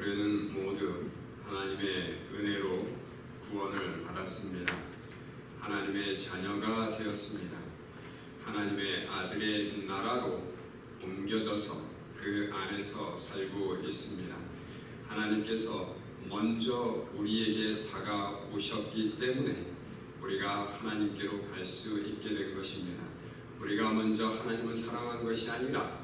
우리는 모두 하나님의 은혜로 구원을 받았습니다. 하나님의 자녀가 되었습니다. 하나님의 아들의 나라로 옮겨져서 그 안에서 살고 있습니다. 하나님께서 먼저 우리에게 다가오셨기 때문에 우리가 하나님께로 갈 수 있게 된 것입니다. 우리가 먼저 하나님을 사랑한 것이 아니라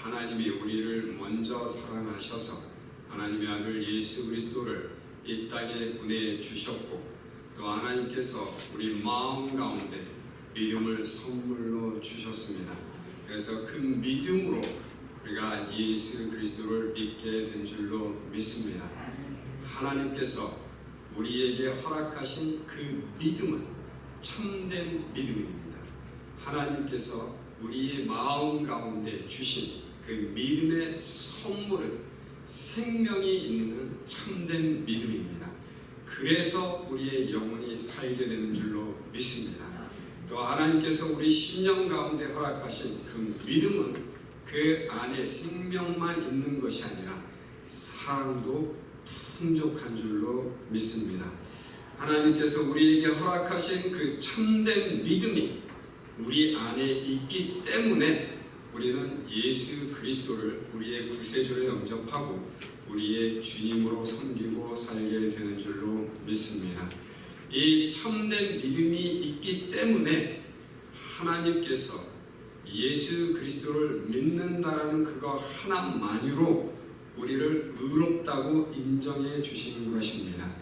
하나님이 우리를 먼저 사랑하셔서 하나님의 아들 예수 그리스도를 이 땅에 보내주셨고, 또 하나님께서 우리 마음 가운데 믿음을 선물로 주셨습니다. 그래서 그 믿음으로 우리가 예수 그리스도를 믿게 된 줄로 믿습니다. 하나님께서 우리에게 허락하신 그 믿음은 참된 믿음입니다. 하나님께서 우리의 마음 가운데 주신 그 믿음의 선물은 생명이 있는 참된 믿음입니다. 그래서 우리의 영혼이 살게 되는 줄로 믿습니다. 또 하나님께서 우리 심령 가운데 허락하신 그 믿음은 그 안에 생명만 있는 것이 아니라 사랑도 풍족한 줄로 믿습니다. 하나님께서 우리에게 허락하신 그 참된 믿음이 우리 안에 있기 때문에 우리는 예수 그리스도를 우리의 구세주로 영접하고 우리의 주님으로 섬기고 살게 되는 줄로 믿습니다. 이 참된 믿음이 있기 때문에 하나님께서 예수 그리스도를 믿는다라는 그거 하나만으로 우리를 의롭다고 인정해 주시는 것입니다.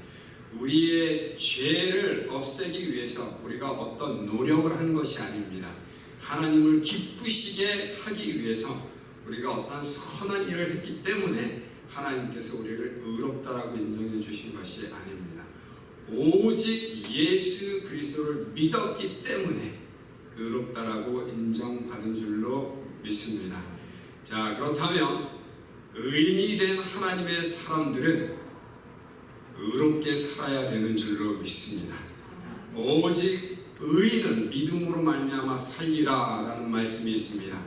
우리의 죄를 없애기 위해서 우리가 어떤 노력을 한 것이 아닙니다. 하나님을 기쁘시게 하기 위해서 우리가 어떤 선한 일을 했기 때문에 하나님께서 우리를 의롭다라고 인정해 주신 것이 아닙니다. 오직 예수 그리스도를 믿었기 때문에 의롭다라고 인정받은 줄로 믿습니다. 자, 그렇다면 의인이 된 하나님의 사람들은 의롭게 살아야 되는 줄로 믿습니다. 오직 의인은 믿음으로 말미암아 살리라라는 말씀이 있습니다.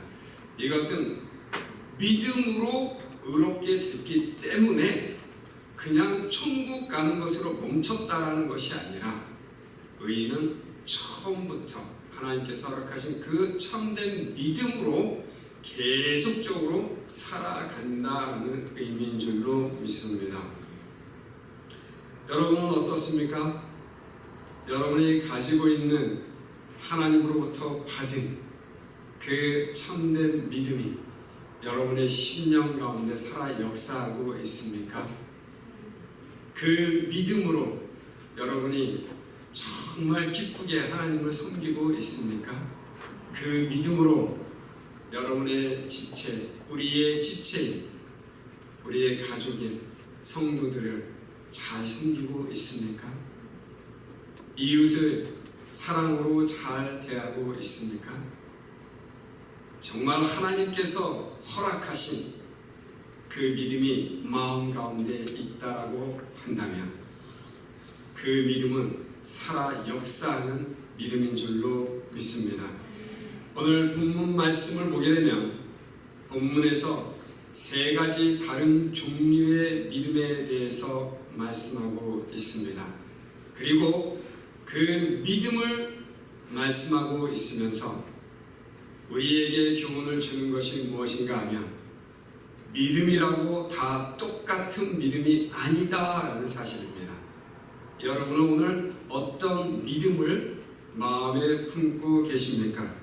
이것은 믿음으로 의롭게 됐기 때문에 그냥 천국 가는 것으로 멈췄다라는 것이 아니라 의인은 처음부터 하나님께서 허락하신 그 참된 믿음으로 계속적으로 살아간다는 의미인 줄로 믿습니다. 여러분은 어떻습니까? 여러분이 가지고 있는 하나님으로부터 받은 그 참된 믿음이 여러분의 심령 가운데 살아 역사하고 있습니까? 그 믿음으로 여러분이 정말 기쁘게 하나님을 섬기고 있습니까? 그 믿음으로 여러분의 지체, 우리의 지체인, 우리의 가족인 성도들을 잘 섬기고 있습니까? 이웃을 사랑으로 잘 대하고 있습니까? 정말 하나님께서 허락하신 그 믿음이 마음 가운데 있다라고 한다면 그 믿음은 살아 역사하는 믿음인 줄로 믿습니다. 오늘 본문 말씀을 보게 되면 본문에서 세 가지 다른 종류의 믿음에 대해서 말씀하고 있습니다. 그리고 그 믿음을 말씀하고 있으면서 우리에게 교훈을 주는 것이 무엇인가 하면 믿음이라고 다 똑같은 믿음이 아니다라는 사실입니다. 여러분은 오늘 어떤 믿음을 마음에 품고 계십니까?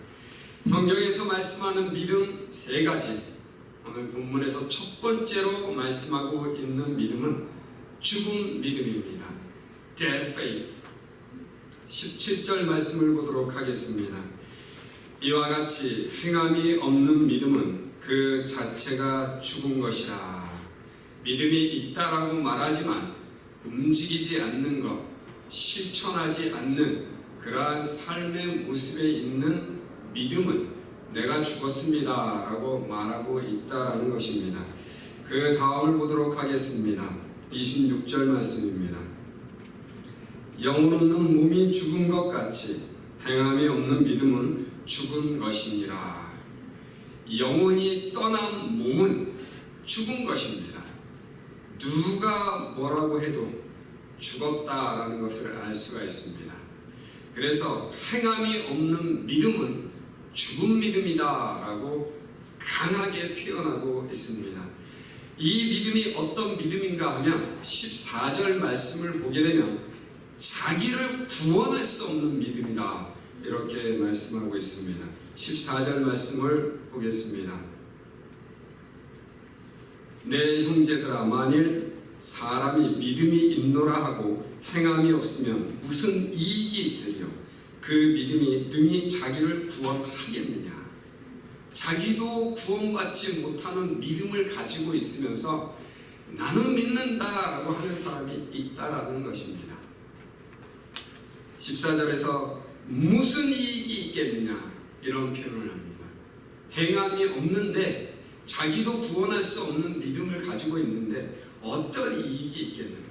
성경에서 말씀하는 믿음 세 가지, 오늘 본문에서 첫 번째로 말씀하고 있는 믿음은 죽은 믿음입니다. Dead faith. 17절 말씀을 보도록 하겠습니다. 이와 같이 행함이 없는 믿음은 그 자체가 죽은 것이라. 믿음이 있다라고 말하지만 움직이지 않는 것, 실천하지 않는 그러한 삶의 모습에 있는 믿음은 내가 죽었습니다 라고 말하고 있다라는 것입니다. 그 다음을 보도록 하겠습니다. 26절 말씀입니다. 영혼 없는 몸이 죽은 것 같이 행함이 없는 믿음은 죽은 것이니라. 영혼이 떠난 몸은 죽은 것입니다. 누가 뭐라고 해도 죽었다라는 것을 알 수가 있습니다. 그래서 행함이 없는 믿음은 죽은 믿음이다라고 강하게 표현하고 있습니다. 이 믿음이 어떤 믿음인가 하면 14절 말씀을 보게 되면 자기를 구원할 수 없는 믿음이다 이렇게 말씀하고 있습니다. 14절 말씀을 보겠습니다. 내 형제들아, 만일 사람이 믿음이 있노라 하고 행함이 없으면 무슨 이익이 있으리요? 그 믿음이 능히 자기를 구원하겠느냐? 자기도 구원받지 못하는 믿음을 가지고 있으면서 나는 믿는다라고 하는 사람이 있다라는 것입니다. 14절에서 무슨 이익이 있겠느냐 이런 표현을 합니다. 행함이 없는데 자기도 구원할 수 없는 믿음을 가지고 있는데 어떤 이익이 있겠는가?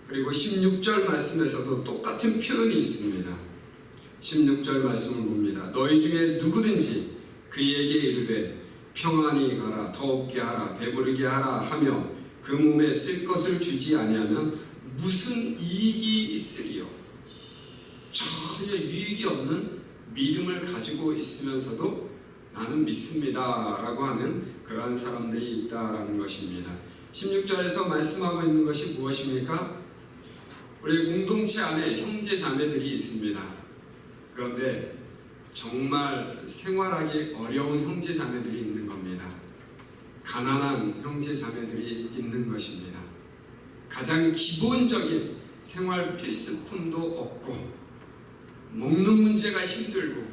그리고 16절 말씀에서도 똑같은 표현이 있습니다. 16절 말씀을 봅니다. 너희 중에 누구든지 그에게 이르되 평안히 가라, 더욱게 하라, 배부르게 하라 하며 그 몸에 쓸 것을 주지 아니하면 무슨 이익이 있으리요? 전혀 유익이 없는 믿음을 가지고 있으면서도 나는 믿습니다 라고 하는 그러한 사람들이 있다라는 것입니다. 16절에서 말씀하고 있는 것이 무엇입니까? 우리 공동체 안에 형제 자매들이 있습니다. 그런데 정말 생활하기 어려운 형제 자매들이 있는 겁니다. 가난한 형제 자매들이 있는 것입니다. 가장 기본적인 생활 필수품도 없고 먹는 문제가 힘들고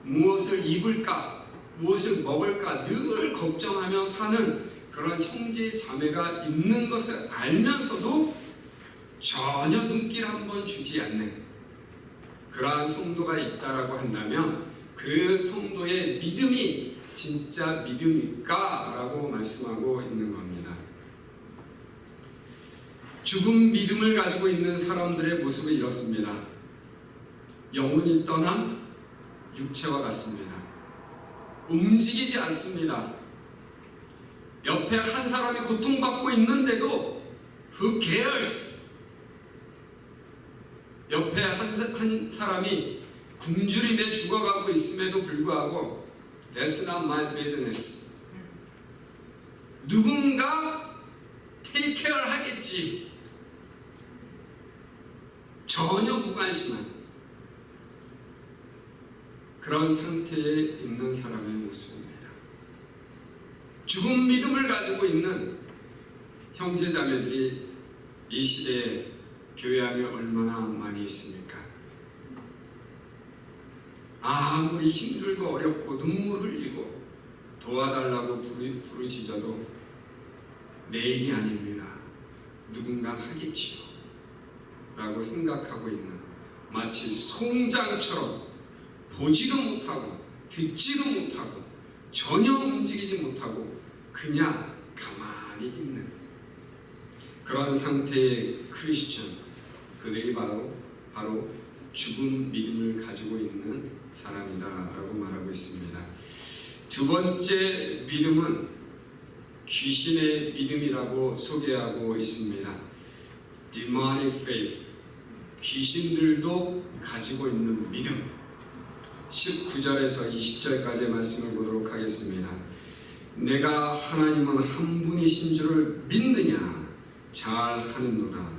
무엇을 입을까 무엇을 먹을까 늘 걱정하며 사는 그런 형제 자매가 있는 것을 알면서도 전혀 눈길 한번 주지 않는 그러한 성도가 있다라고 한다면 그 성도의 믿음이 진짜 믿음일까? 라고 말씀하고 있는 겁니다. 죽은 믿음을 가지고 있는 사람들의 모습은 이렇습니다. 영혼이 떠난 육체와 같습니다. 움직이지 않습니다. 옆에 한 사람이 고통받고 있는데도 Who cares? 옆에 한 사람이 굶주림에 죽어가고 있음에도 불구하고 That's not my business. 누군가 take care 하겠지. 전혀 무관심한 그런 상태에 있는 사람의 모습입니다. 죽은 믿음을 가지고 있는 형제자매들이 이 시대에 교회 안에 얼마나 많이 있습니까? 아무리 힘들고 어렵고 눈물 흘리고 도와달라고 부르짖어도 내 일이 아닙니다. 누군가 하겠지요 라고 생각하고 있는 마치 송장처럼 보지도 못하고 듣지도 못하고 전혀 움직이지 못하고 그냥 가만히 있는 그런 상태의 크리스천, 그들이 바로 죽은 믿음을 가지고 있는 사람이다 라고 말하고 있습니다. 두 번째 믿음은 귀신의 믿음이라고 소개하고 있습니다. Demonic faith, 귀신들도 가지고 있는 믿음. 19절에서 20절까지의 말씀을 보도록 하겠습니다. 내가 하나님은 한 분이신 줄을 믿느냐? 잘 하는도다.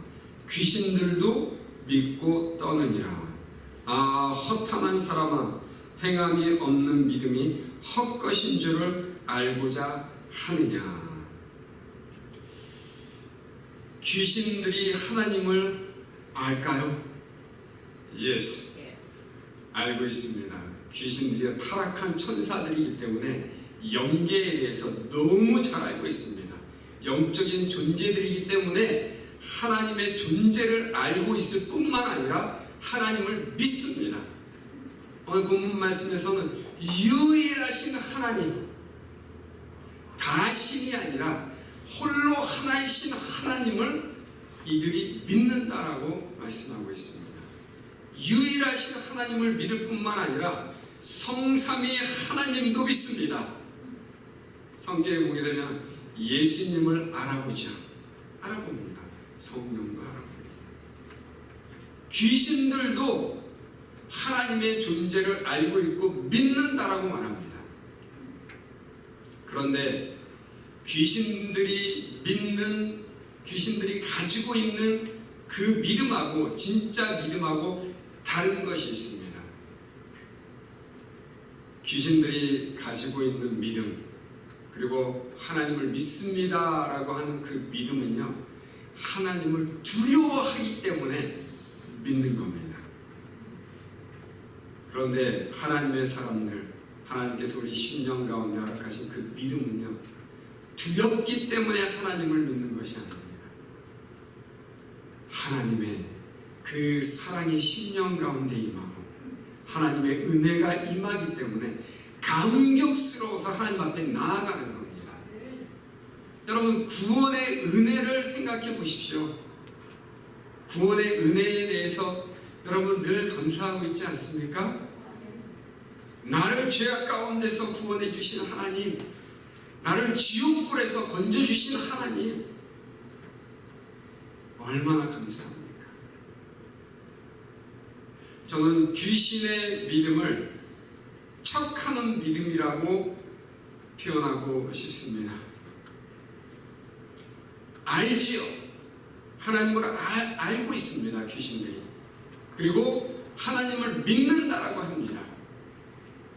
귀신들도 믿고 떠느니라. 아, 허탄한 사람아, 행함이 없는 믿음이 헛것인 줄을 알고자 하느냐? 귀신들이 하나님을 알까요? Yes, 알고 있습니다. 귀신들이 타락한 천사들이기 때문에 영계에 대해서 너무 잘 알고 있습니다. 영적인 존재들이기 때문에 하나님의 존재를 알고 있을 뿐만 아니라 하나님을 믿습니다. 오늘 본문 말씀에서는 유일하신 하나님, 다신이 아니라 홀로 하나이신 하나님을 이들이 믿는다라고 말씀하고 있습니다. 유일하신 하나님을 믿을 뿐만 아니라 성삼위 하나님도 믿습니다. 성경에 보게 되면 예수님을 알아봅니다. 성령도 알아봅니다. 귀신들도 하나님의 존재를 알고 있고 믿는다라고 말합니다. 그런데 귀신들이 가지고 있는 그 믿음하고 진짜 믿음하고 다른 것이 있습니다. 귀신들이 가지고 있는 믿음, 그리고 하나님을 믿습니다라고 하는 그 믿음은요, 하나님을 두려워하기 때문에 믿는 겁니다. 그런데 하나님의 사람들, 하나님께서 우리 심령 가운데 허락하신 그 믿음은요, 두렵기 때문에 하나님을 믿는 것이 아닙니다. 하나님의 그 사랑이 심령 가운데 임하고 하나님의 은혜가 임하기 때문에 감격스러워서 하나님 앞에 나아가는 겁니다. 여러분, 구원의 은혜를 생각해 보십시오. 구원의 은혜에 대해서 여러분 늘 감사하고 있지 않습니까? 나를 죄악 가운데서 구원해 주신 하나님, 나를 지옥불에서 건져주신 하나님, 얼마나 감사합니까? 저는 귀신의 믿음을 척하는 믿음이라고 표현하고 싶습니다. 알지요. 하나님을 알고 있습니다. 귀신들이. 그리고 하나님을 믿는다라고 합니다.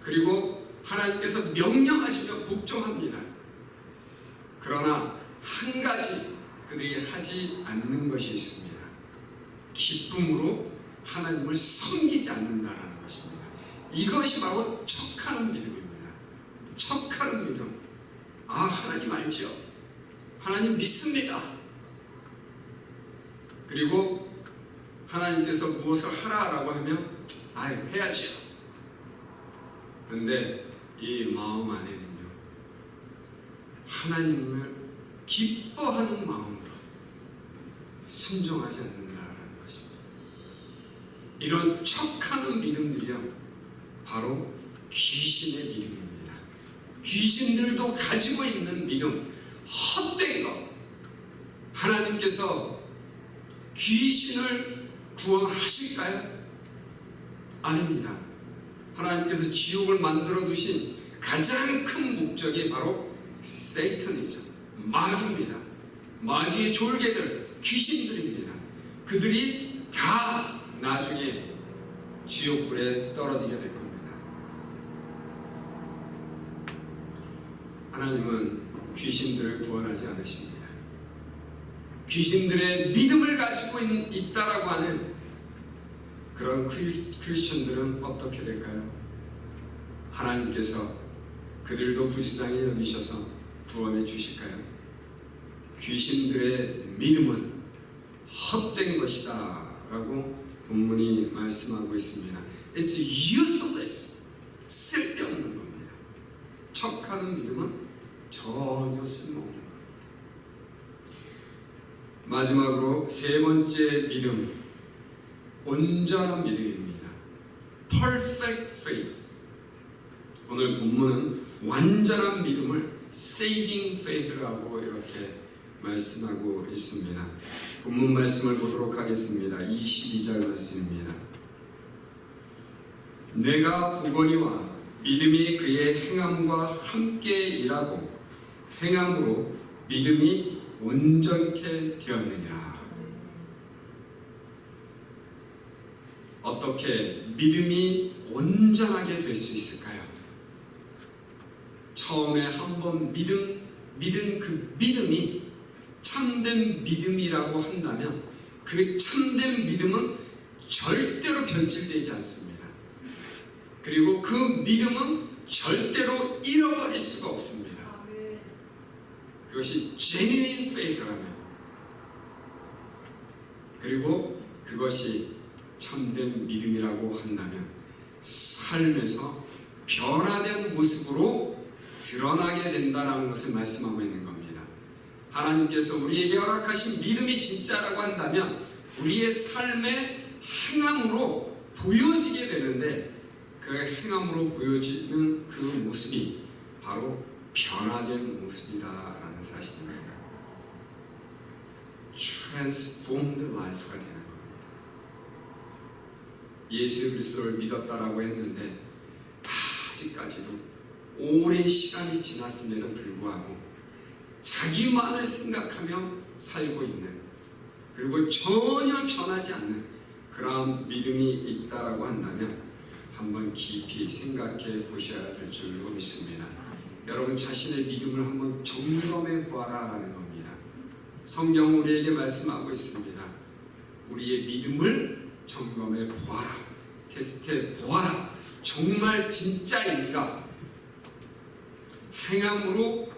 그리고 하나님께서 명령하시면 복종합니다. 그러나 한 가지 그들이 하지 않는 것이 있습니다. 기쁨으로 하나님을 섬기지 않는다라는 것입니다. 이것이 바로 척하는 믿음입니다. 척하는 믿음. 아, 하나님 알지요? 하나님 믿습니다. 그리고 하나님께서 무엇을 하라라고 하면 해야지요. 그런데 이 마음 안에는요, 하나님을 기뻐하는 마음으로 순종하지 않는다라는 것입니다. 이런 척하는 믿음들이요, 바로 귀신의 믿음입니다. 귀신들도 가지고 있는 믿음, 헛된 것. 하나님께서 귀신을 구원하실까요? 아닙니다. 하나님께서 지옥을 만들어 두신 가장 큰 목적이 바로 세이탄이죠. 마귀입니다. 마귀의 졸개들, 귀신들입니다. 그들이 다 나중에 지옥불에 떨어지게 될 겁니다. 하나님은 귀신들을 구원하지 않으십니다. 귀신들의 믿음을 가지고 있다라고 하는 그런 크리스천들은 어떻게 될까요? 하나님께서 그들도 불쌍히 여기셔서 구원해 주실까요? 귀신들의 믿음은 헛된 것이다 라고 본문이 말씀하고 있습니다. It's useless. 쓸데없는 겁니다. 척하는 믿음은 전혀 쓸모없는 겁니다. 마지막으로 세 번째 믿음, 온전한 믿음입니다. Perfect faith. 오늘 본문은 완전한 믿음을 saving faith라고 이렇게 말씀하고 있습니다. 본문 말씀을 보도록 하겠습니다. 22절 말씀입니다. 내가 보거니와 믿음이 그의 행함과 함께 일하고 행함으로 믿음이 온전케 되었느니라. 어떻게 믿음이 온전하게 될 수 있을까요? 처음에 한번 믿은 그 믿음이 참된 믿음이라고 한다면 그 참된 믿음은 절대로 변질되지 않습니다. 그리고 그 믿음은 절대로 잃어버릴 수가 없습니다. 그것이 genuine faith라면, 그리고 그것이 참된 믿음이라고 한다면 삶에서 변화된 모습으로 드러나게 된다는 것을 말씀하고 있는 겁니다. 하나님께서 우리에게 허락하신 믿음이 진짜라고 한다면 우리의 삶의 행함으로 보여지게 되는데, 그 행함으로 보여지는 그 모습이 바로 변화된 모습이다라는 사시는 거예요. transformed life가 되는 겁니다. 예수 그리스도를 믿었다라고 했는데 아직까지도 오랜 시간이 지났음에도 불구하고 자기만을 생각하며 살고 있는, 그리고 전혀 변하지 않는 그런 믿음이 있다라고 한다면 한번 깊이 생각해 보셔야 될 줄로 믿습니다. 여러분 자신의 믿음을 한번 점검해 보아라라는 겁니다. 성경 우리에게 말씀하고 있습니다. 우리의 믿음을 점검해 보아라, 테스트해 보아라. 정말 진짜인가? 행함으로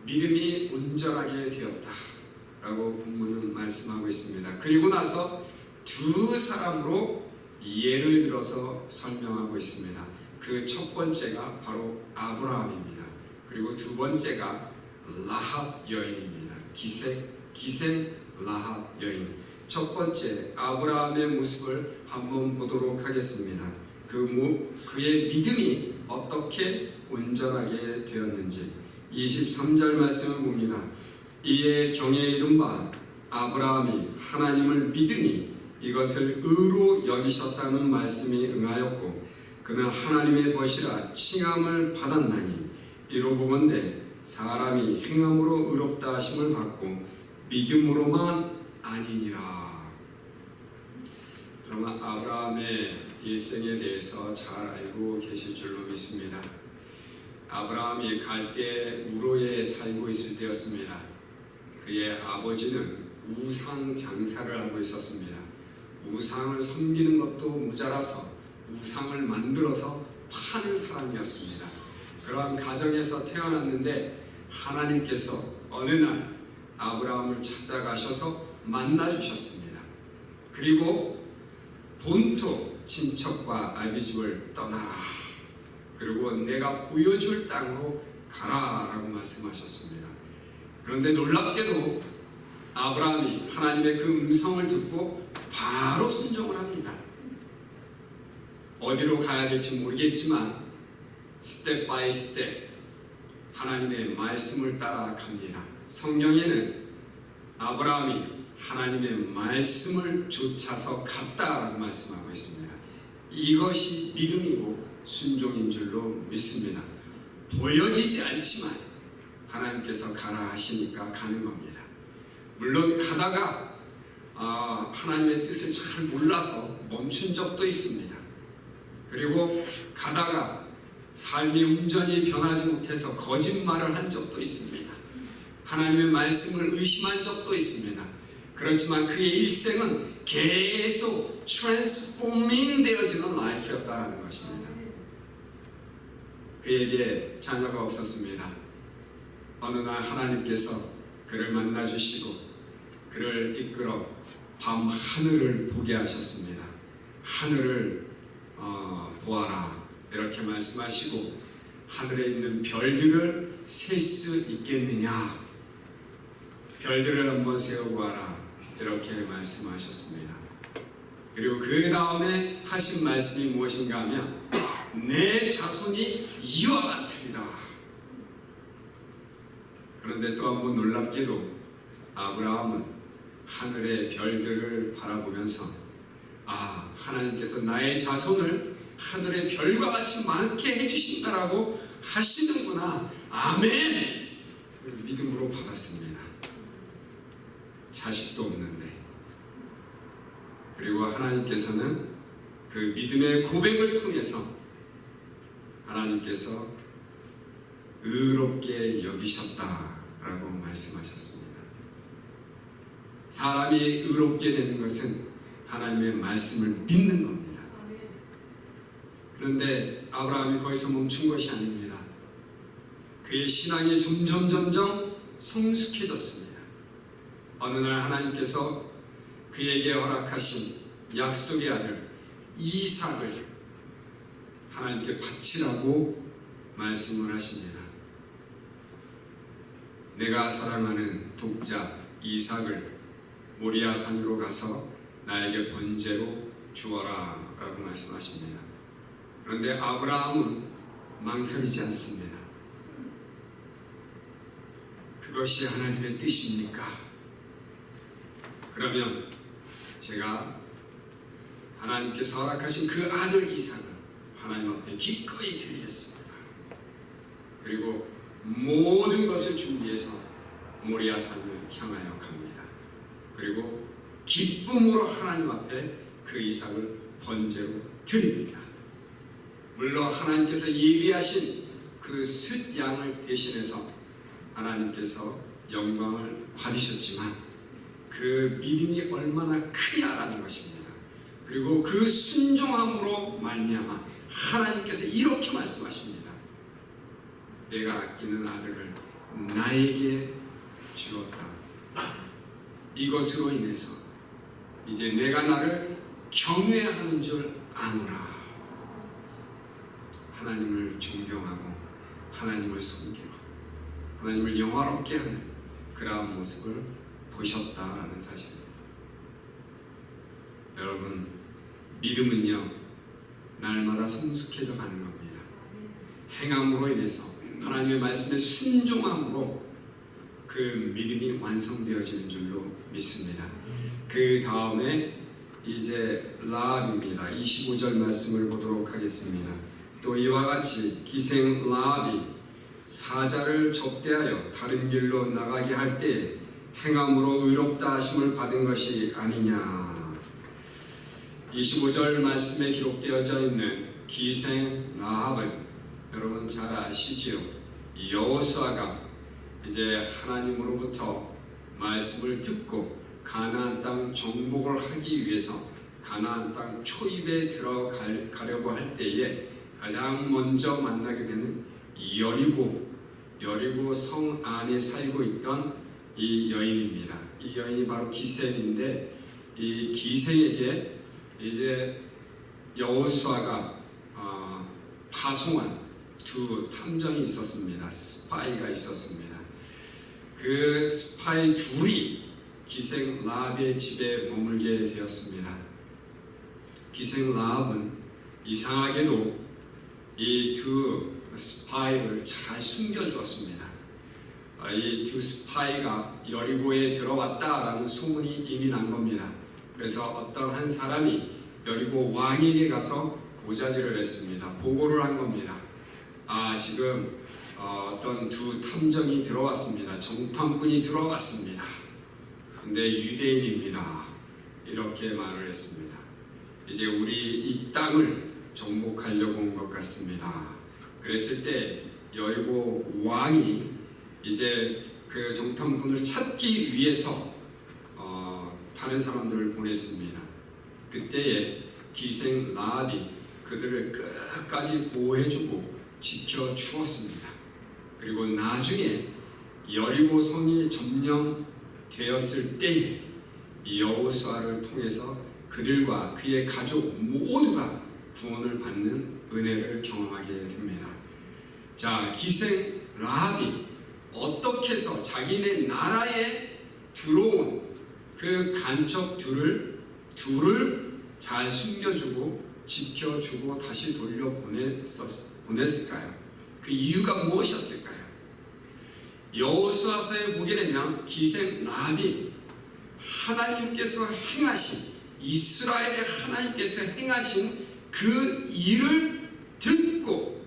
믿음이 온전하게 되었다라고 본문은 말씀하고 있습니다. 그리고 나서 두 사람으로 예를 들어서 설명하고 있습니다. 그 첫 번째가 바로 아브라함입니다. 그리고 두 번째가 라합 여인입니다. 기생 라합 여인. 첫 번째 아브라함의 모습을 한번 보도록 하겠습니다. 그의 믿음이 어떻게 온전하게 되었는지 23절 말씀을 봅니다. 이에 경에 이른 바 아브라함이 하나님을 믿으니 이것을 의로 여기셨다는 말씀이 응하였고 그는 하나님의 것이라 칭함을 받았나니 이로 보건대 사람이 행함으로 의롭다 하심을 받고 믿음으로만 아니니라. 그러면 아브라함의 일생에 대해서 잘 알고 계실 줄로 믿습니다. 아브라함이 갈대 우로에 살고 있을 때였습니다. 그의 아버지는 우상 장사를 하고 있었습니다. 우상을 섬기는 것도 모자라서 우상을 만들어서 파는 사람이었습니다. 그러한 가정에서 태어났는데 하나님께서 어느 날 아브라함을 찾아가셔서 만나주셨습니다. 그리고 본토 친척과 아비집을 떠나라. 그리고 내가 보여줄 땅으로 가라라고 말씀하셨습니다. 그런데 놀랍게도 아브라함이 하나님의 그 음성을 듣고 바로 순종을 합니다. 어디로 가야 될지 모르겠지만 스텝 바이 스텝 하나님의 말씀을 따라 갑니다. 성경에는 아브라함이 하나님의 말씀을 좇아서 갔다라고 말씀하고 있습니다. 이것이 믿음이고 순종인 줄로 믿습니다. 보여지지 않지만 하나님께서 가라 하시니까 가는 겁니다. 물론 가다가 하나님의 뜻을 잘 몰라서 멈춘 적도 있습니다. 그리고 가다가 삶이 온전히 변하지 못해서 거짓말을 한 적도 있습니다. 하나님의 말씀을 의심한 적도 있습니다. 그렇지만 그의 일생은 계속 트랜스포밍 되어지는 라이프였다는 것입니다. 그에게 자녀가 없었습니다. 어느 날 하나님께서 그를 만나주시고 그를 이끌어 밤 하늘을 보게 하셨습니다. 하늘을 보아라 이렇게 말씀하시고 하늘에 있는 별들을 셀 수 있겠느냐, 별들을 한번 세어보아라 이렇게 말씀하셨습니다. 그리고 그 다음에 하신 말씀이 무엇인가 하면 내 자손이 이와 같으리라. 그런데 또 한번 놀랍게도 아브라함은 하늘의 별들을 바라보면서 하나님께서 나의 자손을 하늘의 별과 같이 많게 해주신다라고 하시는구나. 아멘! 믿음으로 받았습니다. 자식도 없는데. 그리고 하나님께서는 그 믿음의 고백을 통해서 하나님께서 의롭게 여기셨다라고 말씀하셨습니다. 사람이 의롭게 되는 것은 하나님의 말씀을 믿는 겁니다. 그런데 아브라함이 거기서 멈춘 것이 아닙니다. 그의 신앙이 점점 성숙해졌습니다. 어느 날 하나님께서 그에게 허락하신 약속의 아들 이삭을 하나님께 바치라고 말씀을 하십니다. 내가 사랑하는 독자 이삭을 모리아 산으로 가서 나에게 번제로 주어라 라고 말씀하십니다. 그런데 아브라함은 망설이지 않습니다. 그것이 하나님의 뜻입니까? 그러면 제가 하나님께서 허락하신 그 아들 이삭을 하나님 앞에 기꺼이 드리겠습니다. 그리고 모든 것을 준비해서 모리아 산을 향하여 갑니다. 그리고 기쁨으로 하나님 앞에 그 이삭을 번제로 드립니다. 물론 하나님께서 예비하신 그 숫양을 대신해서 하나님께서 영광을 받으셨지만 그 믿음이 얼마나 크냐라는 것입니다. 그리고 그 순종함으로 말미암아 하나님께서 이렇게 말씀하십니다. 내가 아끼는 아들을 나에게 주었다. 이것으로 인해서 이제 내가 나를 경외하는 줄 아노라. 하나님을 존경하고 하나님을 섬기고 하나님을 영화롭게 하는 그러한 모습을 보셨다라는 사실입니다. 여러분, 믿음은요 날마다 성숙해져 가는 겁니다. 행함으로 인해서 하나님의 말씀에 순종함으로 그 믿음이 완성되어지는 줄로 믿습니다. 그 다음에 이제 라합입니다. 25절 말씀을 보도록 하겠습니다. 또 이와 같이 기생 라합이 사자를 접대하여 다른 길로 나가게 할 때 행함으로 의롭다 하심을 받은 것이 아니냐. 25절 말씀에 기록되어져 있는 기생 라합은 여러분 잘 아시지요? 여호수아가 이제 하나님으로부터 말씀을 듣고 가나안 땅 정복을 하기 위해서 가나안 땅 초입에 들어가려고 할 때에 가장 먼저 만나게 되는 여리고 성 안에 살고 있던 이 여인입니다. 이 여인이 바로 기생인데 이 기생에게 이제 여호수아가 파송한 두 탐정이 있었습니다. 스파이가 있었습니다. 그 스파이 둘이 기생 라합의 집에 머물게 되었습니다. 기생 라합은 이상하게도 이 두 스파이를 잘 숨겨주었습니다. 이 두 스파이가 여리고에 들어왔다라는 소문이 이미 난 겁니다. 그래서 어떤 한 사람이 여리고 왕에게 가서 고자질을 했습니다. 보고를 한 겁니다. 지금 어떤 두 탐정이 들어왔습니다. 정탐꾼이 들어왔습니다. 근데 유대인입니다. 이렇게 말을 했습니다. 이제 우리 이 땅을 정복하려고 온 것 같습니다. 그랬을 때 여리고 왕이 이제 그 정탐꾼을 찾기 위해서 다른 사람들을 보냈습니다. 그때에 기생 라합이 그들을 끝까지 보호해주고 지켜주었습니다. 그리고 나중에 여리고 성이 점령되었을 때에 여호수아를 통해서 그들과 그의 가족 모두가 구원을 받는 은혜를 경험하게 됩니다. 자, 기생 라합이 어떻게 해서 자기네 나라에 들어온 그 간첩 둘을 잘 숨겨주고 지켜주고 다시 돌려보냈을까요? 그 이유가 무엇이었을까요? 여호수아서에 보게 되면 기생 라합이 하나님께서 행하신 이스라엘의 하나님께서 행하신 그 일을 듣고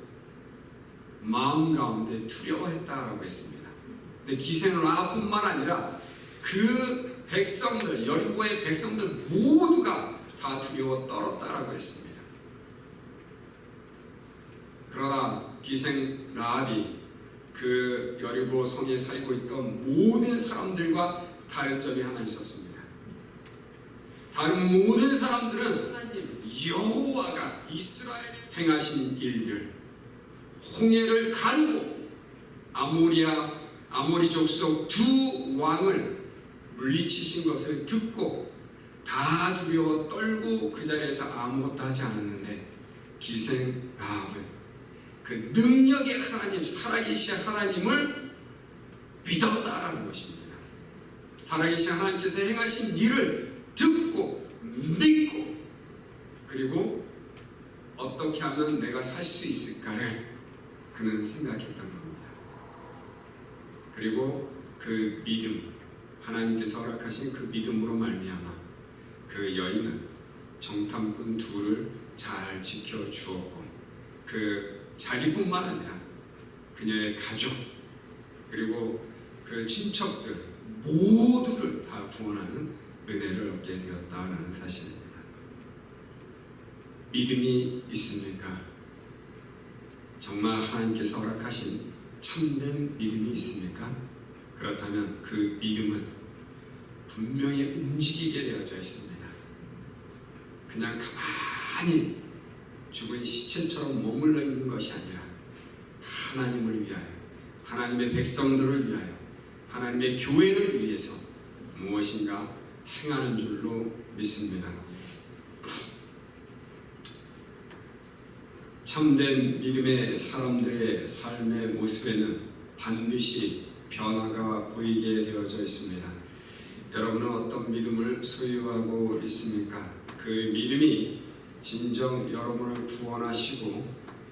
마음 가운데 두려워했다라고 했습니다. 근데 기생 라합뿐만 아니라 그 백성들, 여리고의 백성들 모두가 다 두려워 떨었다라고 했습니다. 그러나 기생 라합이 그 여리고 성에 살고 있던 모든 사람들과 다른 점이 하나 있었습니다. 다른 모든 사람들은 하나님 여호와가 이스라엘에 행하신 일들, 홍해를 가르고 아모리 족속 두 왕을 물리치신 것을 듣고 다 두려워 떨고 그 자리에서 아무것도 하지 않았는데 기생 라합은 그 능력의 하나님, 살아계신 하나님을 믿었다라는 것입니다. 살아계신 하나님께서 행하신 일을 듣고 믿고 그리고 어떻게 하면 내가 살 수 있을까를 그는 생각했던 겁니다. 그리고 그 믿음, 하나님께서 허락하신 그 믿음으로 말미암아 그 여인은 정탐꾼 둘을 잘 지켜주었고 그 자기뿐만 아니라 그녀의 가족 그리고 그 친척들 모두를 다 구원하는 은혜를 얻게 되었다는 사실입니다. 믿음이 있습니까? 정말 하나님께서 허락하신 참된 믿음이 있습니까? 그렇다면 그 믿음은 분명히 움직이게 되어져 있습니다. 그냥 가만히 죽은 시체처럼 머물러 있는 것이 아니라 하나님을 위하여, 하나님의 백성들을 위하여, 하나님의 교회를 위해서 무엇인가 행하는 줄로 믿습니다. 참된 믿음의 사람들의 삶의 모습에는 반드시 변화가 보이게 되어져 있습니다. 여러분은 어떤 믿음을 소유하고 있습니까? 그 믿음이 진정 여러분을 구원하시고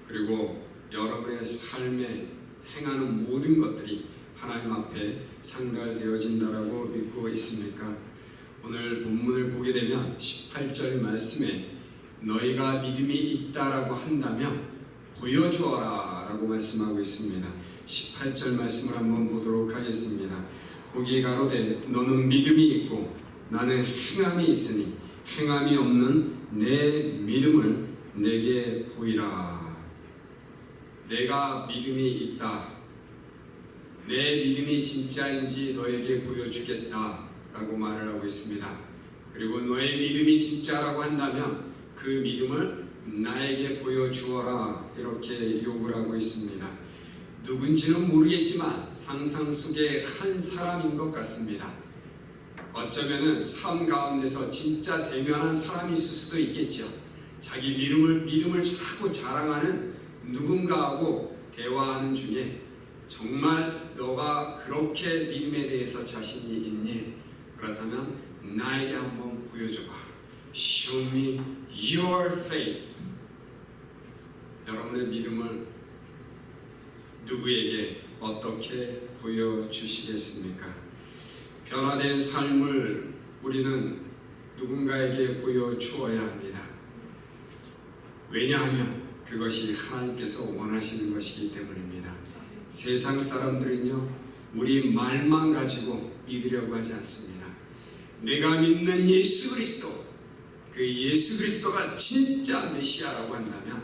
그리고 여러분의 삶에 행하는 모든 것들이 하나님 앞에 상달되어진다라고 믿고 있습니까? 오늘 본문을 보게 되면 18절 말씀에 너희가 믿음이 있다라고 한다면 보여주어라 라고 말씀하고 있습니다. 18절 말씀을 한번 보도록 하겠습니다. 거기에 가로되 너는 믿음이 있고 나는 행함이 있으니 행함이 없는 내 믿음을 내게 보이라. 내가 믿음이 있다. 내 믿음이 진짜인지 너에게 보여주겠다 라고 말을 하고 있습니다. 그리고 너의 믿음이 진짜라고 한다면 그 믿음을 나에게 보여주어라 이렇게 요구를 하고 있습니다. 누군지는 모르겠지만 상상 속의 한 사람인 것 같습니다. 어쩌면은 삶 가운데서 진짜 대면한 사람이 있을 수도 있겠죠. 자기 믿음을 자꾸 자랑하는 누군가하고 대화하는 중에 정말 너가 그렇게 믿음에 대해서 자신이 있니? 그렇다면 나에게 한번 보여줘봐. Show me your faith. 여러분의 믿음을 누구에게 어떻게 보여주시겠습니까? 변화된 삶을 우리는 누군가에게 보여주어야 합니다. 왜냐하면 그것이 하나님께서 원하시는 것이기 때문입니다. 세상 사람들은요, 우리 말만 가지고 믿으려고 하지 않습니다. 내가 믿는 예수 그리스도, 그 예수 그리스도가 진짜 메시아라고 한다면,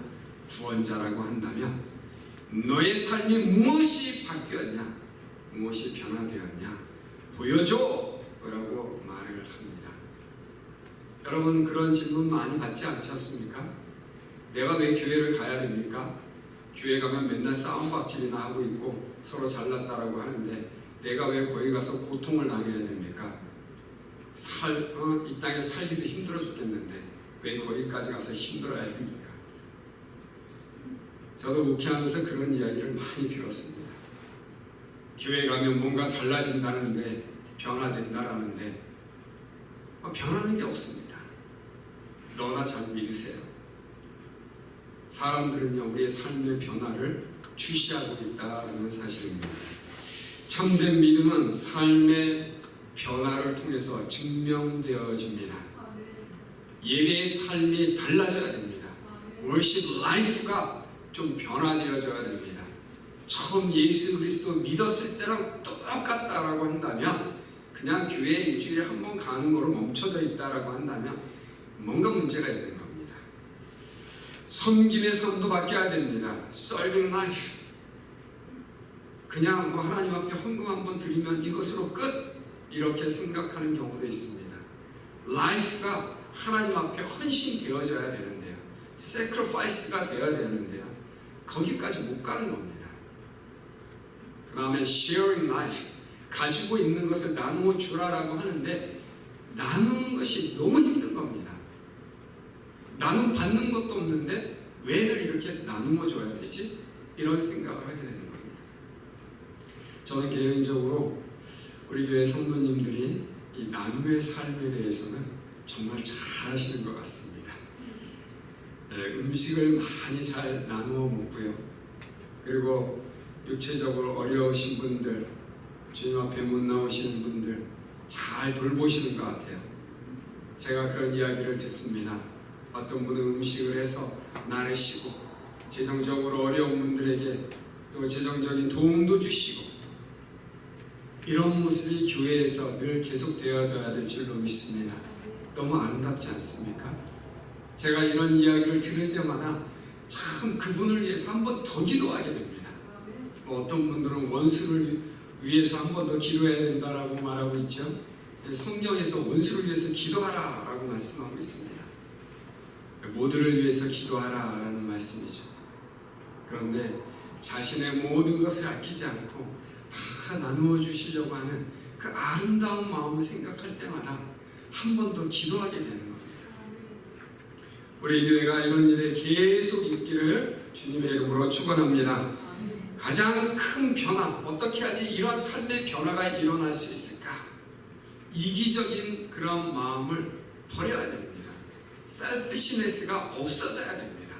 구원자라고 한다면 너의 삶이 무엇이 바뀌었냐, 무엇이 변화되었냐 보여줘! 라고 말을 합니다. 여러분 그런 질문 많이 받지 않으셨습니까? 내가 왜 교회를 가야 됩니까? 교회 가면 맨날 싸움박질이나 하고 있고 서로 잘났다라고 하는데 내가 왜 거기 가서 고통을 당해야 됩니까? 이 땅에 살기도 힘들어 죽겠는데 왜 거기까지 가서 힘들어야 됩니까? 저도 목회하면서 그런 이야기를 많이 들었습니다. 교회 가면 뭔가 달라진다는데 변화된다라는데 변하는 게 없습니다. 너나 잘 믿으세요. 사람들은요 우리의 삶의 변화를 주시하고 있다는 사실입니다. 참된 믿음은 삶의 변화를 통해서 증명되어집니다. 예배의 삶이 달라져야 됩니다. worship life가 좀 변화되어져야 됩니다. 처음 예수 그리스도 믿었을 때랑 똑같다라고 한다면 그냥 교회에 일주일에 한 번 가는 거로 멈춰져 있다라고 한다면 뭔가 문제가 있는 겁니다. 섬김의 삶도 바뀌어야 됩니다. Serving life. 그냥 하나님 앞에 헌금 한번 드리면 이것으로 끝! 이렇게 생각하는 경우도 있습니다. Life가 하나님 앞에 헌신되어져야 되는데요. Sacrifice가 되어야 되는데요. 거기까지 못 가는 겁니다. 그 다음에 Sharing life. 가지고 있는 것을 나누어 주라라고 하는데 나누는 것이 너무 힘든 겁니다. 받는 것도 없는데 왜 늘 이렇게 나누어 줘야 되지? 이런 생각을 하게 되는 겁니다. 저는 개인적으로 우리 교회 성도님들이 이 나눔의 삶에 대해서는 정말 잘 하시는 것 같습니다. 음식을 많이 잘 나누어 먹고요. 그리고 육체적으로 어려우신 분들 주님 앞에 못 나오시는 분들 잘 돌보시는 것 같아요. 제가 그런 이야기를 듣습니다. 어떤 분은 음식을 해서 나르시고 재정적으로 어려운 분들에게 또 재정적인 도움도 주시고 이런 모습이 교회에서 늘 계속되어져야 될 줄로 믿습니다. 너무 아름답지 않습니까? 제가 이런 이야기를 들을 때마다 참 그분을 위해서 한 번 더 기도하게 됩니다. 어떤 분들은 원수를 위해서 한 번 더 기도해야 된다라고 말하고 있죠. 성경에서 원수를 위해서 기도하라 라고 말씀하고 있습니다. 모두를 위해서 기도하라 라는 말씀이죠. 그런데 자신의 모든 것을 아끼지 않고 다 나누어 주시려고 하는 그 아름다운 마음을 생각할 때마다 한 번 더 기도하게 되는 겁니다. 우리 교회가 이런 일에 계속 있기를 주님의 이름으로 축원합니다. 가장 큰 변화, 어떻게 하지 이런 삶의 변화가 일어날 수 있을까? 이기적인 그런 마음을 버려야 됩니다. 셀피시네스가 없어져야 됩니다.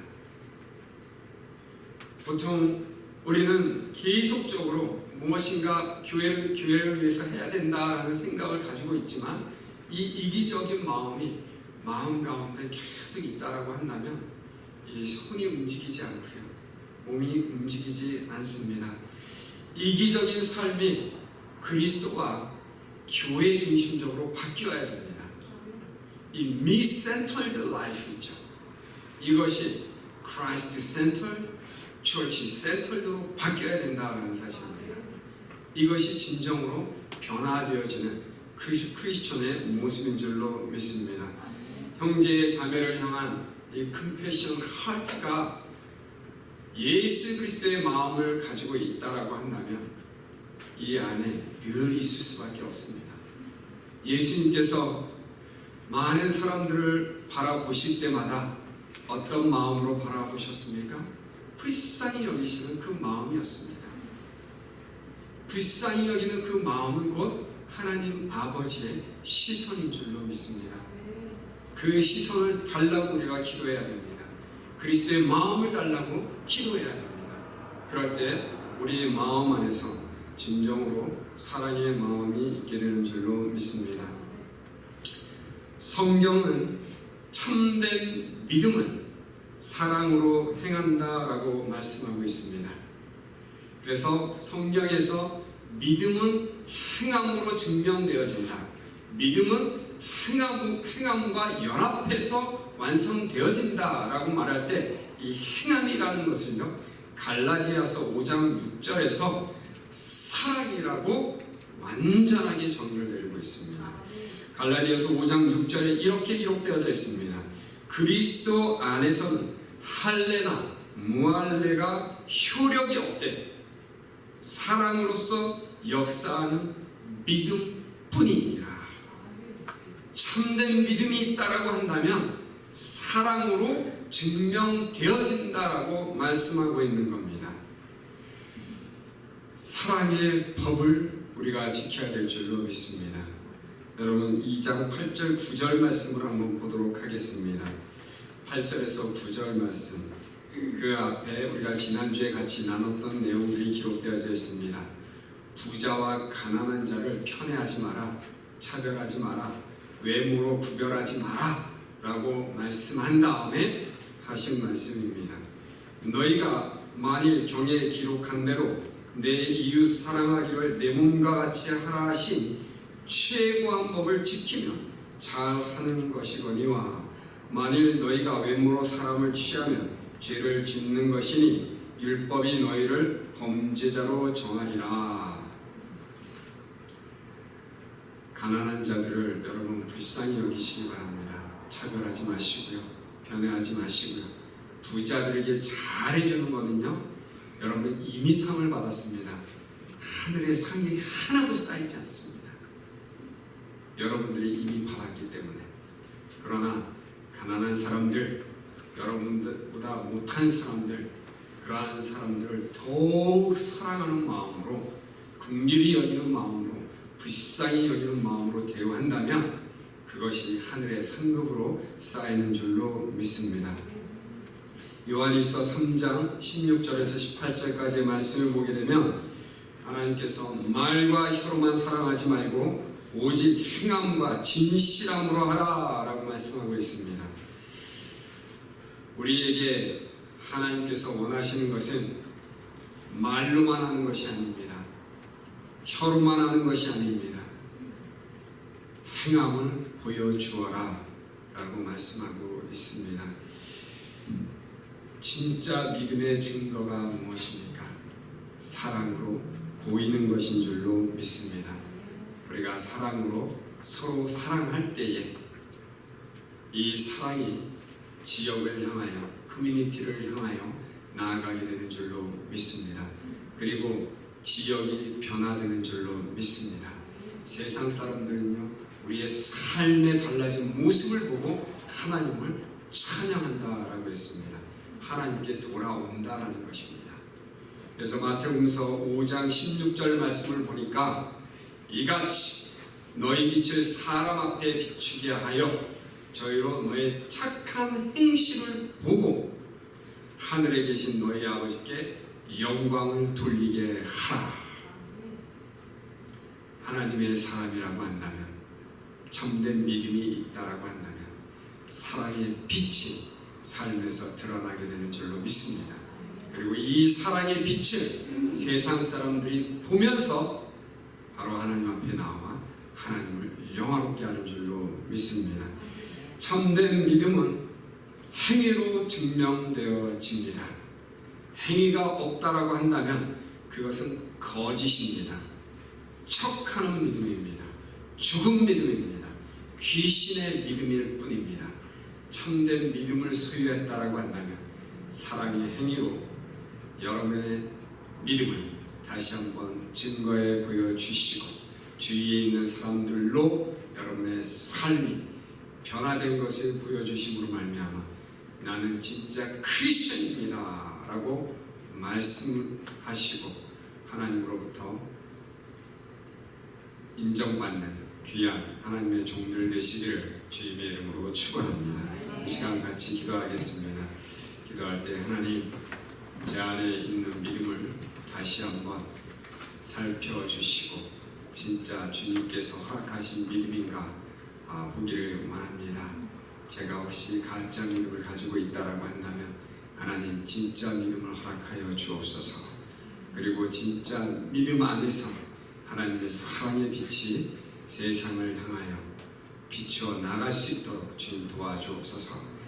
보통 우리는 계속적으로 무엇인가 교회를 위해서 해야 된다라는 생각을 가지고 있지만 이 이기적인 마음이 마음 가운데 계속 있다라고 한다면 이 손이 움직이지 않고요, 몸이 움직이지 않습니다. 이기적인 삶이 그리스도와 교회 중심적으로 바뀌어야 됩니다. 이 me-centered life 있죠. 이것이 Christ-centered, Church-centered로 바뀌어야 된다는 사실입니다. 이것이 진정으로 변화되어지는 크리스천의 모습인 줄로 믿습니다. 형제 자매를 향한 이 컴패션 하트가 예수 그리스도의 마음을 가지고 있다라고 한다면 이 안에 늘 있을 수밖에 없습니다. 예수님께서 많은 사람들을 바라보실 때마다 어떤 마음으로 바라보셨습니까? 불쌍히 여기시는 그 마음이었습니다. 불쌍히 여기는 그 마음은 곧 하나님 아버지의 시선인 줄로 믿습니다. 그 시선을 달라고 우리가 기도해야 됩니다. 그리스도의 마음을 달라고 기도해야 됩니다. 그럴 때 우리의 마음 안에서 진정으로 사랑의 마음이 있게 되는 줄로 믿습니다. 성경은 참된 믿음은 사랑으로 행한다라고 말씀하고 있습니다. 그래서 성경에서 믿음은 행함으로 증명되어진다. 믿음은 행함과 연합해서 완성되어진다라고 말할 때 이 행함이라는 것은요, 갈라디아서 5장 6절에서 사랑이라고 완전하게 정의를 내리고 있습니다. 갈라디아서 5장 6절에 이렇게 기록되어져 있습니다. 그리스도 안에서는 할례나 무할례가 효력이 없되 사랑으로서 역사하는 믿음뿐이니라. 참된 믿음이 있다라고 한다면 사랑으로 증명되어진다라고 말씀하고 있는 겁니다. 사랑의 법을 우리가 지켜야 될 줄로 믿습니다. 여러분 2장 8절 9절 말씀을 한번 보도록 하겠습니다. 8절에서 9절 말씀, 그 앞에 우리가 지난주에 같이 나눴던 내용들이 기록되어져 있습니다. 부자와 가난한 자를 편애하지 마라, 차별하지 마라, 외모로 구별하지 마라 라고 말씀한 다음에 하신 말씀입니다. 너희가 만일 경에 기록한 대로 내 이웃 사랑하기를 내 몸과 같이 하라 하신 최고한 법을 지키면 잘하는 것이거니와 만일 너희가 외모로 사람을 취하면 죄를 짓는 것이니 율법이 너희를 범죄자로 정하리라. 가난한 자들을 여러분 불쌍히 여기시기 바랍니다. 차별하지 마시고요, 변해하지 마시고요. 부자들에게 잘해주는 거는요, 여러분 이미 상을 받았습니다. 하늘의 상이 하나도 쌓이지 않습니다. 여러분들이 이미 받았기 때문에. 그러나 가난한 사람들, 여러분들보다 못한 사람들, 그러한 사람들을 더욱 사랑하는 마음으로, 긍휼히 여기는 마음으로, 불쌍히 여기는 마음으로 대우한다면 그것이 하늘의 상급으로 쌓이는 줄로 믿습니다. 요한일서 3장 16절에서 18절까지의 말씀을 보게 되면 하나님께서 말과 혀로만 사랑하지 말고 오직 행함과 진실함으로 하라라고 말씀하고 있습니다. 우리에게 하나님께서 원하시는 것은 말로만 하는 것이 아닙니다. 혀로만 하는 것이 아닙니다. 행함을 보여주어라 라고 말씀하고 있습니다. 진짜 믿음의 증거가 무엇입니까? 사랑으로 보이는 것인 줄로 믿습니다. 우리가 사랑으로 서로 사랑할 때에 이 사랑이 지역을 향하여, 커뮤니티를 향하여 나아가게 되는 줄로 믿습니다. 그리고 지역이 변화되는 줄로 믿습니다. 세상 사람들은요, 우리의 삶에 달라진 모습을 보고 하나님을 찬양한다라고 했습니다. 하나님께 돌아온다라는 것입니다. 그래서 마태복음서 5장 16절 말씀을 보니까 이같이 너희 빛을 사람 앞에 비추게 하여 저희로 너의 착한 행실을 보고 하늘에 계신 너희 아버지께 영광을 돌리게 하라. 하나님의 사람이라고 한다면, 참된 믿음이 있다라고 한다면 사랑의 빛이 삶에서 드러나게 되는 줄로 믿습니다. 그리고 이 사랑의 빛을 세상 사람들이 보면서 바로 하나님 앞에 나와 하나님을 영화롭게 하는 줄로 믿습니다. 참된 믿음은 행위로 증명되어집니다. 행위가 없다라고 한다면 그것은 거짓입니다. 척하는 믿음입니다. 죽은 믿음입니다. 귀신의 믿음일 뿐입니다. 참된 믿음을 소유했다라고 한다면 사랑의 행위로 여러분의 믿음을 다시 한번 증거해 보여주시고 주위에 있는 사람들로 여러분의 삶이 변화된 것을 보여주심으로 말미암아 나는 진짜 크리스천입니다 라고 말씀하시고 하나님으로부터 인정받는 귀한 하나님의 종들 되시기를 주님의 이름으로 축원합니다. 이 시간 같이 기도하겠습니다. 기도할 때 하나님, 제 안에 있는 믿음을 다시 한번 살펴주시고 진짜 주님께서 허락하신 믿음인가 보기를 원합니다. 제가 혹시 가짜 믿음을 가지고 있다라고 한다면 하나님 진짜 믿음을 허락하여 주옵소서. 그리고 진짜 믿음 안에서 하나님의 사랑의 빛이 세상을 향하여 비추어 나갈 수 있도록 주님 도와주옵소서.